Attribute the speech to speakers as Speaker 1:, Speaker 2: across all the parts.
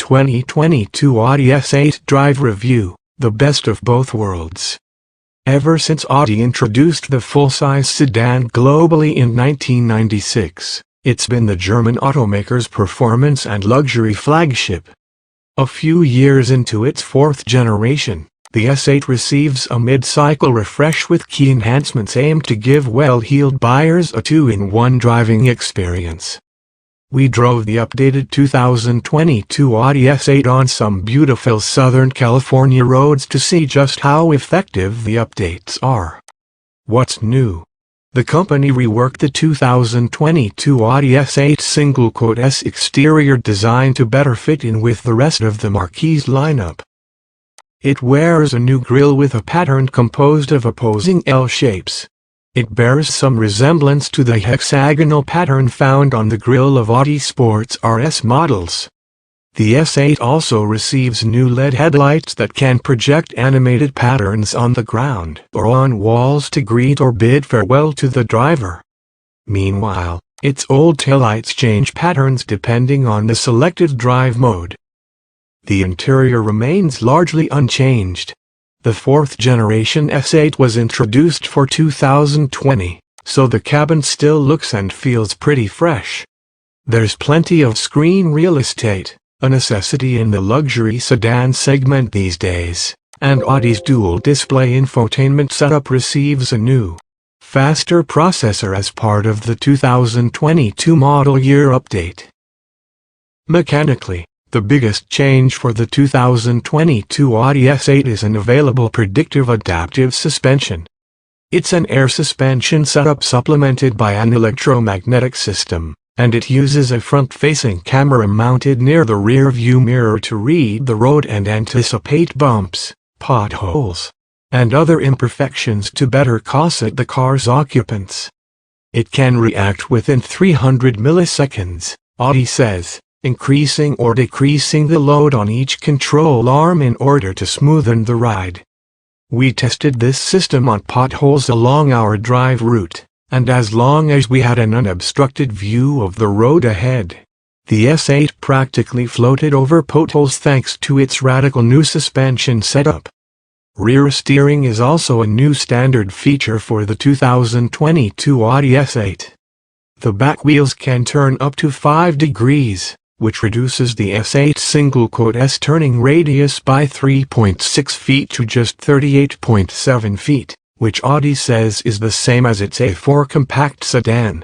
Speaker 1: 2022 Audi S8 Drive Review, the best of both worlds. Ever since Audi introduced the full-size sedan globally in 1996, it's been the German automaker's performance and luxury flagship. A few years into its fourth generation, the S8 receives a mid-cycle refresh with key enhancements aimed to give well-heeled buyers a two-in-one driving experience. We drove the updated 2022 Audi S8 on some beautiful Southern California roads to see just how effective the updates are. What's new? The company reworked the 2022 Audi S8 S exterior design to better fit in with the rest of the Marquis lineup. It wears a new grille with a pattern composed of opposing L shapes. It bears some resemblance to the hexagonal pattern found on the grille of Audi Sports RS models. The S8 also receives new LED headlights that can project animated patterns on the ground or on walls to greet or bid farewell to the driver. Meanwhile, its old taillights change patterns depending on the selected drive mode. The interior remains largely unchanged. The fourth-generation S8 was introduced for 2020, so the cabin still looks and feels pretty fresh. There's plenty of screen real estate, a necessity in the luxury sedan segment these days, and Audi's dual-display infotainment setup receives a new, faster processor as part of the 2022 model year update. Mechanically, the biggest change for the 2022 Audi S8 is an available predictive adaptive suspension. It's an air suspension setup supplemented by an electromagnetic system, and it uses a front-facing camera mounted near the rear-view mirror to read the road and anticipate bumps, potholes, and other imperfections to better cosset the car's occupants. It can react within 300 milliseconds, Audi says, increasing or decreasing the load on each control arm in order to smoothen the ride. We tested this system on potholes along our drive route, and as long as we had an unobstructed view of the road ahead, the S8 practically floated over potholes thanks to its radical new suspension setup. Rear steering is also a new standard feature for the 2022 Audi S8. The back wheels can turn up to 5 degrees, which reduces the S8 turning radius by 3.6 feet to just 38.7 feet, which Audi says is the same as its A4 compact sedan.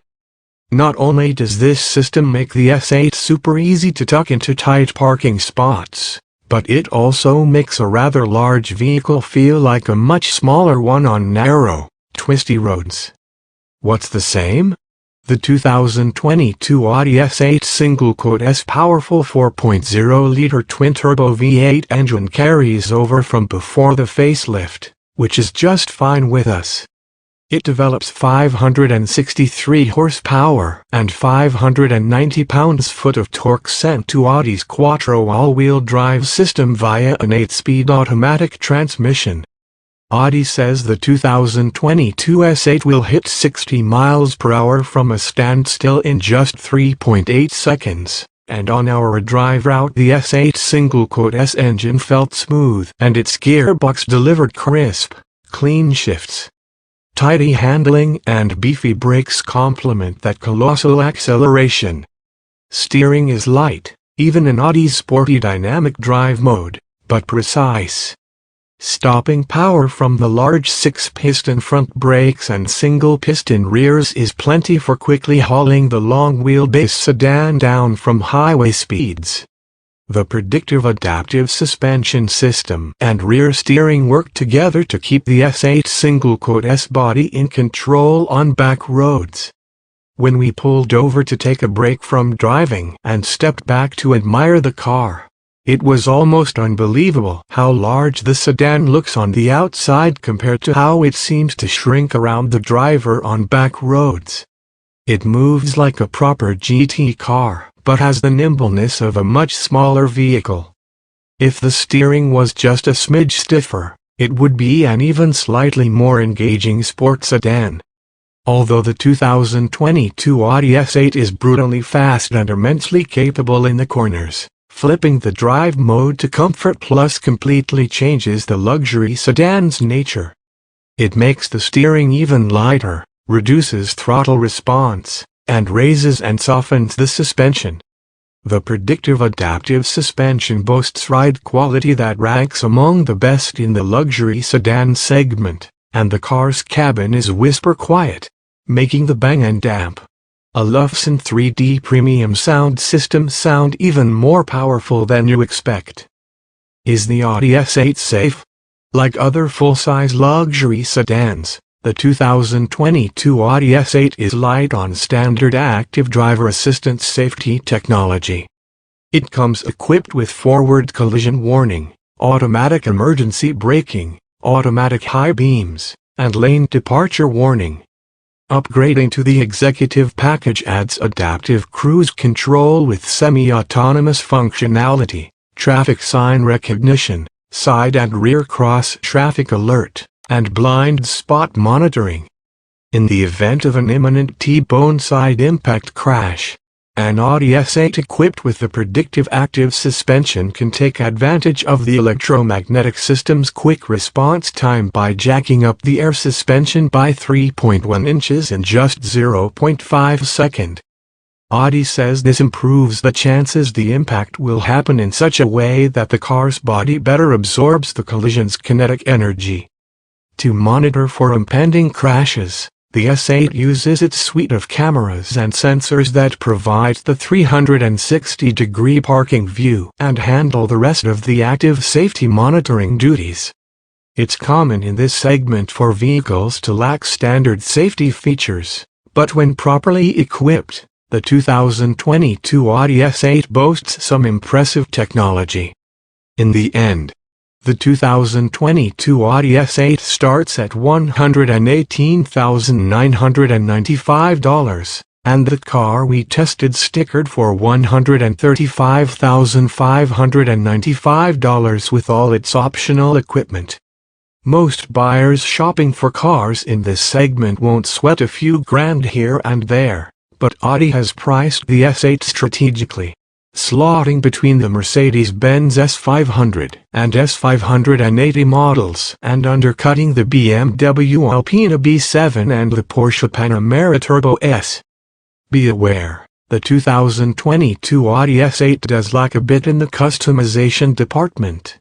Speaker 1: Not only does this system make the S8 super easy to tuck into tight parking spots, but it also makes a rather large vehicle feel like a much smaller one on narrow, twisty roads. What's the same? The 2022 Audi S8 S powerful 4.0-liter twin-turbo V8 engine carries over from before the facelift, which is just fine with us. It develops 563 horsepower and 590 pounds-foot of torque sent to Audi's Quattro all-wheel drive system via an 8-speed automatic transmission. Audi says the 2022 S8 will hit 60 miles per hour from a standstill in just 3.8 seconds, and on our drive route the S8 S engine felt smooth and its gearbox delivered crisp, clean shifts. Tidy handling and beefy brakes complement that colossal acceleration. Steering is light, even in Audi's sporty dynamic drive mode, but precise. Stopping power from the large 6-piston front brakes and single-piston rears is plenty for quickly hauling the long-wheelbase sedan down from highway speeds. The predictive adaptive suspension system and rear steering work together to keep the S8 S body in control on back roads. When we pulled over to take a break from driving and stepped back to admire the car, it was almost unbelievable how large the sedan looks on the outside compared to how it seems to shrink around the driver on back roads. It moves like a proper GT car, but has the nimbleness of a much smaller vehicle. If the steering was just a smidge stiffer, it would be an even slightly more engaging sports sedan. Although the 2022 Audi S8 is brutally fast and immensely capable in the corners, Flipping the drive mode to Comfort Plus completely changes the luxury sedan's nature. It makes the steering even lighter, reduces throttle response, and raises and softens the suspension. The predictive adaptive suspension boasts ride quality that ranks among the best in the luxury sedan segment, and the car's cabin is whisper quiet, making the Bang & Damp Olufsen 3D premium sound system sound even more powerful than you expect. Is the Audi S8 safe? Like other full-size luxury sedans, the 2022 Audi S8 is light on standard active driver assistance safety technology. It comes equipped with forward collision warning, automatic emergency braking, automatic high beams, and lane departure warning. Upgrading to the executive package adds adaptive cruise control with semi-autonomous functionality, traffic sign recognition, side and rear cross traffic alert, and blind spot monitoring. In the event of an imminent T-bone side impact crash, an Audi S8 equipped with the predictive active suspension can take advantage of the electromagnetic system's quick response time by jacking up the air suspension by 3.1 inches in just 0.5 seconds. Audi says this improves the chances the impact will happen in such a way that the car's body better absorbs the collision's kinetic energy. To monitor for impending crashes, the S8 uses its suite of cameras and sensors that provide the 360-degree parking view and handle the rest of the active safety monitoring duties. It's common in this segment for vehicles to lack standard safety features, but when properly equipped, the 2022 Audi S8 boasts some impressive technology. In the end, the 2022 Audi S8 starts at $118,995, and the car we tested stickered for $135,595 with all its optional equipment. Most buyers shopping for cars in this segment won't sweat a few grand here and there, but Audi has priced the S8 strategically, slotting between the Mercedes-Benz S500 and S580 models and undercutting the BMW Alpina B7 and the Porsche Panamera Turbo S. Be aware, the 2022 Audi S8 does lack a bit in the customization department.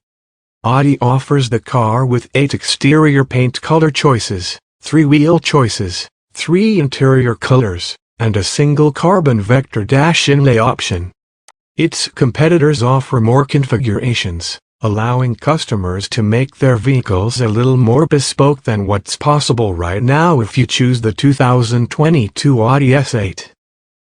Speaker 1: Audi offers the car with 8 exterior paint color choices, 3 wheel choices, 3 interior colors, and a single carbon vector dash inlay option. Its competitors offer more configurations, allowing customers to make their vehicles a little more bespoke than what's possible right now if you choose the 2022 Audi S8.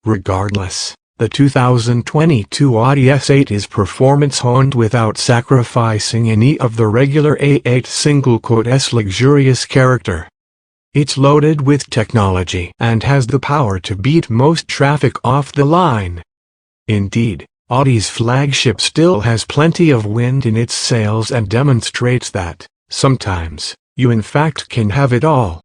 Speaker 1: Regardless, the 2022 Audi S8 is performance-honed without sacrificing any of the regular A8 S luxurious character. It's loaded with technology and has the power to beat most traffic off the line. Indeed, Audi's flagship still has plenty of wind in its sails and demonstrates that, sometimes, you in fact can have it all.